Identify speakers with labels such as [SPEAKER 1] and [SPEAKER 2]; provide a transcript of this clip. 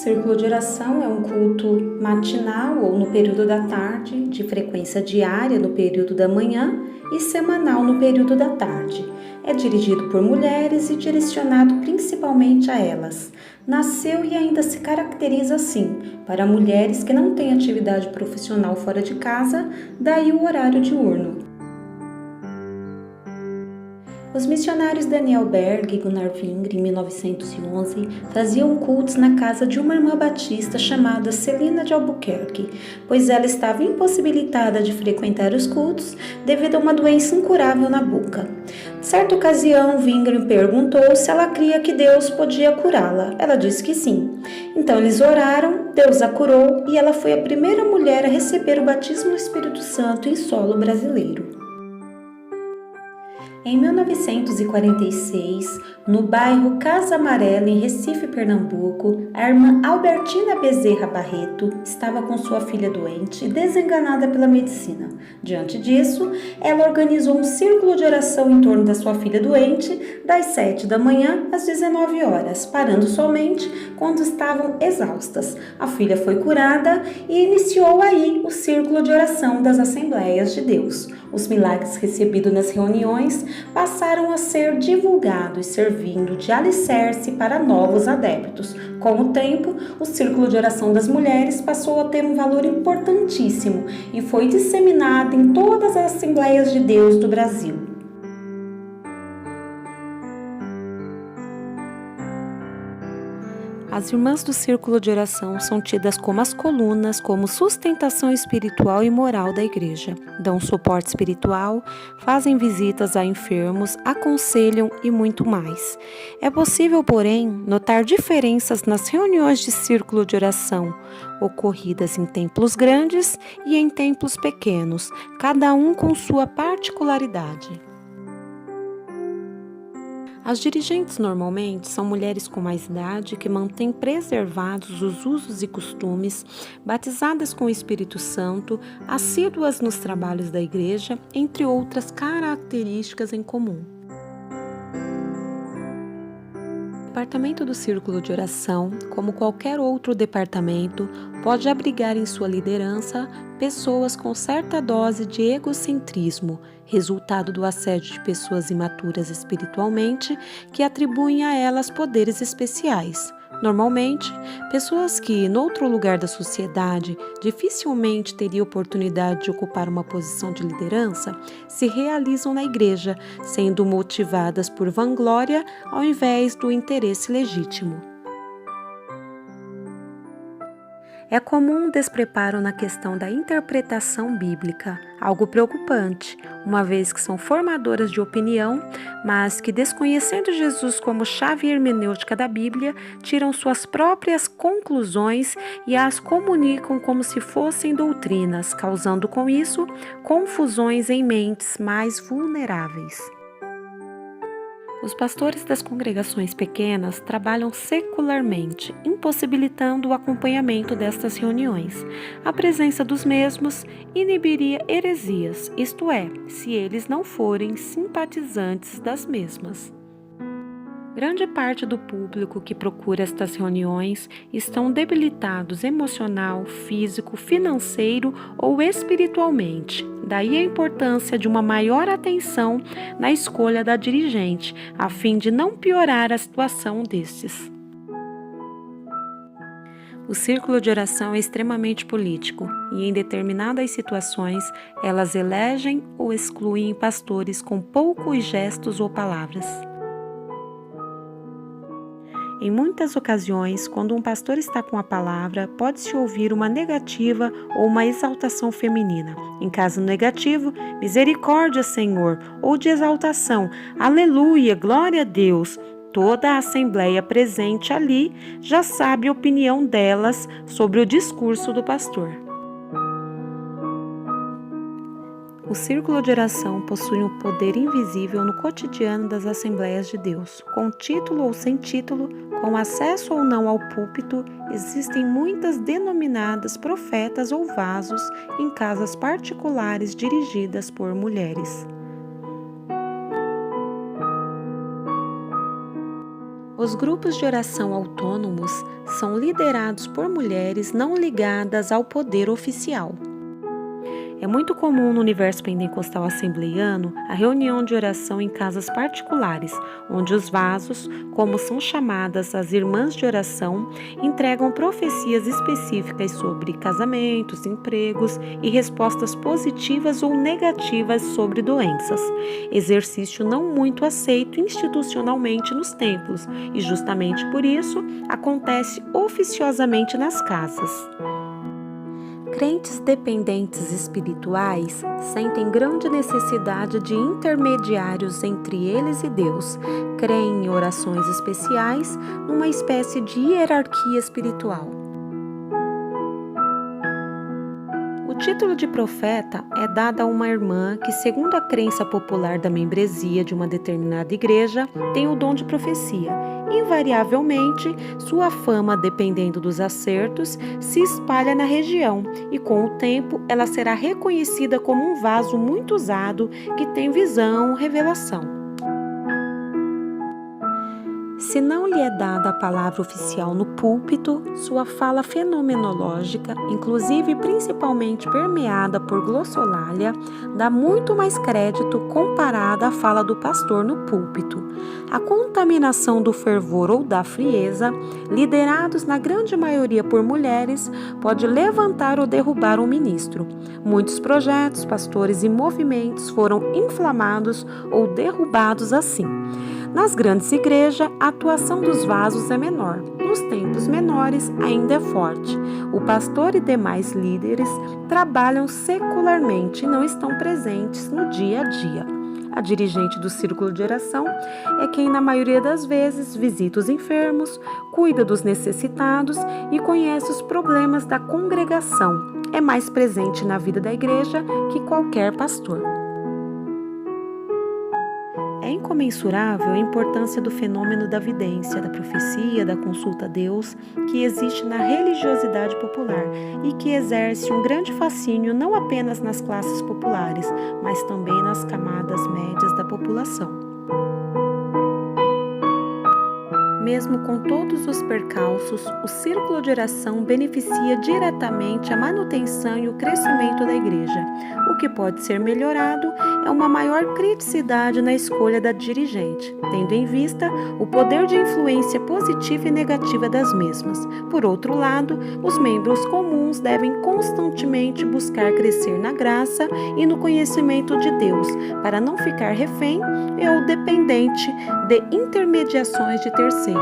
[SPEAKER 1] círculo de oração é um culto matinal ou no período da tarde, de frequência diária no período da manhã e semanal no período da tarde. É dirigido por mulheres e direcionado principalmente a elas. Nasceu e ainda se caracteriza assim, para mulheres que não têm atividade profissional fora de casa, daí o horário diurno. Os missionários Daniel Berg e Gunnar Wingre, em 1911, faziam cultos na casa de uma irmã batista chamada Celina de Albuquerque, pois ela estava impossibilitada de frequentar os cultos devido a uma doença incurável na boca. Certa ocasião, Wingre perguntou se ela cria que Deus podia curá-la. Ela disse que sim. Então eles oraram, Deus a curou e ela foi a primeira mulher a receber o batismo no Espírito Santo em solo brasileiro. Em 1946, no bairro Casa Amarela, em Recife, Pernambuco, a irmã Albertina Bezerra Barreto estava com sua filha doente e desenganada pela medicina. Diante disso, ela organizou um círculo de oração em torno da sua filha doente, das 7 da manhã às 19 horas, parando somente quando estavam exaustas. A filha foi curada e iniciou aí o círculo de oração das Assembleias de Deus. Os milagres recebidos nas reuniões passaram a ser divulgados, servindo de alicerce para novos adeptos. Com o tempo, o círculo de oração das mulheres passou a ter um valor importantíssimo e foi disseminado em todas as Assembleias de Deus do Brasil. As irmãs do círculo de oração são tidas como as colunas, como sustentação espiritual e moral da igreja. Dão suporte espiritual, fazem visitas a enfermos, aconselham e muito mais. É possível, porém, notar diferenças nas reuniões de círculo de oração, ocorridas em templos grandes e em templos pequenos, cada um com sua particularidade. As dirigentes normalmente são mulheres com mais idade que mantêm preservados os usos e costumes, batizadas com o Espírito Santo, assíduas nos trabalhos da igreja, entre outras características em comum. O departamento do círculo de oração, como qualquer outro departamento, pode abrigar em sua liderança pessoas com certa dose de egocentrismo, resultado do assédio de pessoas imaturas espiritualmente que atribuem a elas poderes especiais. Normalmente, pessoas que, em outro lugar da sociedade, dificilmente teriam oportunidade de ocupar uma posição de liderança, se realizam na igreja, sendo motivadas por vanglória ao invés do interesse legítimo. É comum um despreparo na questão da interpretação bíblica, algo preocupante, uma vez que são formadoras de opinião, mas que, desconhecendo Jesus como chave hermenêutica da Bíblia, tiram suas próprias conclusões e as comunicam como se fossem doutrinas, causando com isso confusões em mentes mais vulneráveis. Os pastores das congregações pequenas trabalham secularmente, impossibilitando o acompanhamento destas reuniões. A presença dos mesmos inibiria heresias, isto é, se eles não forem simpatizantes das mesmas. Grande parte do público que procura estas reuniões estão debilitados emocional, físico, financeiro ou espiritualmente. Daí a importância de uma maior atenção na escolha da dirigente, a fim de não piorar a situação destes. O círculo de oração é extremamente político e, em determinadas situações, elas elegem ou excluem pastores com poucos gestos ou palavras. Em muitas ocasiões, quando um pastor está com a palavra, pode-se ouvir uma negativa ou uma exaltação feminina. Em caso negativo, misericórdia, Senhor, ou de exaltação, aleluia, glória a Deus. Toda a assembleia presente ali já sabe a opinião delas sobre o discurso do pastor. O círculo de oração possui um poder invisível no cotidiano das Assembleias de Deus. Com título ou sem título, com acesso ou não ao púlpito, existem muitas denominadas profetas ou vasos em casas particulares dirigidas por mulheres. Os grupos de oração autônomos são liderados por mulheres não ligadas ao poder oficial. É muito comum no universo pentecostal assembleiano a reunião de oração em casas particulares, onde os vasos, como são chamadas as irmãs de oração, entregam profecias específicas sobre casamentos, empregos e respostas positivas ou negativas sobre doenças. Exercício não muito aceito institucionalmente nos templos e, justamente por isso, acontece oficiosamente nas casas. Crentes dependentes espirituais sentem grande necessidade de intermediários entre eles e Deus, creem em orações especiais, numa espécie de hierarquia espiritual. O título de profeta é dado a uma irmã que, segundo a crença popular da membresia de uma determinada igreja, tem o dom de profecia. Invariavelmente, sua fama, dependendo dos acertos, se espalha na região e, com o tempo, ela será reconhecida como um vaso muito usado que tem visão, revelação. Se não lhe é dada a palavra oficial no púlpito, sua fala fenomenológica, inclusive principalmente permeada por glossolalia, dá muito mais crédito comparada à fala do pastor no púlpito. A contaminação do fervor ou da frieza, liderados na grande maioria por mulheres, pode levantar ou derrubar um ministro. Muitos projetos, pastores e movimentos foram inflamados ou derrubados assim. Nas grandes igrejas, a atuação dos vasos é menor. Nos templos menores, ainda é forte. O pastor e demais líderes trabalham secularmente e não estão presentes no dia a dia. A dirigente do círculo de oração é quem, na maioria das vezes, visita os enfermos, cuida dos necessitados e conhece os problemas da congregação. É mais presente na vida da igreja que qualquer pastor. É incomensurável a importância do fenômeno da vidência, da profecia, da consulta a Deus, que existe na religiosidade popular e que exerce um grande fascínio não apenas nas classes populares, mas também nas camadas médias da população. Mesmo com todos os percalços, o círculo de oração beneficia diretamente a manutenção e o crescimento da igreja. O que pode ser melhorado é uma maior criticidade na escolha da dirigente, tendo em vista o poder de influência positiva e negativa das mesmas. Por outro lado, os membros comuns devem constantemente buscar crescer na graça e no conhecimento de Deus, para não ficar refém ou dependente de intermediações de terceiros.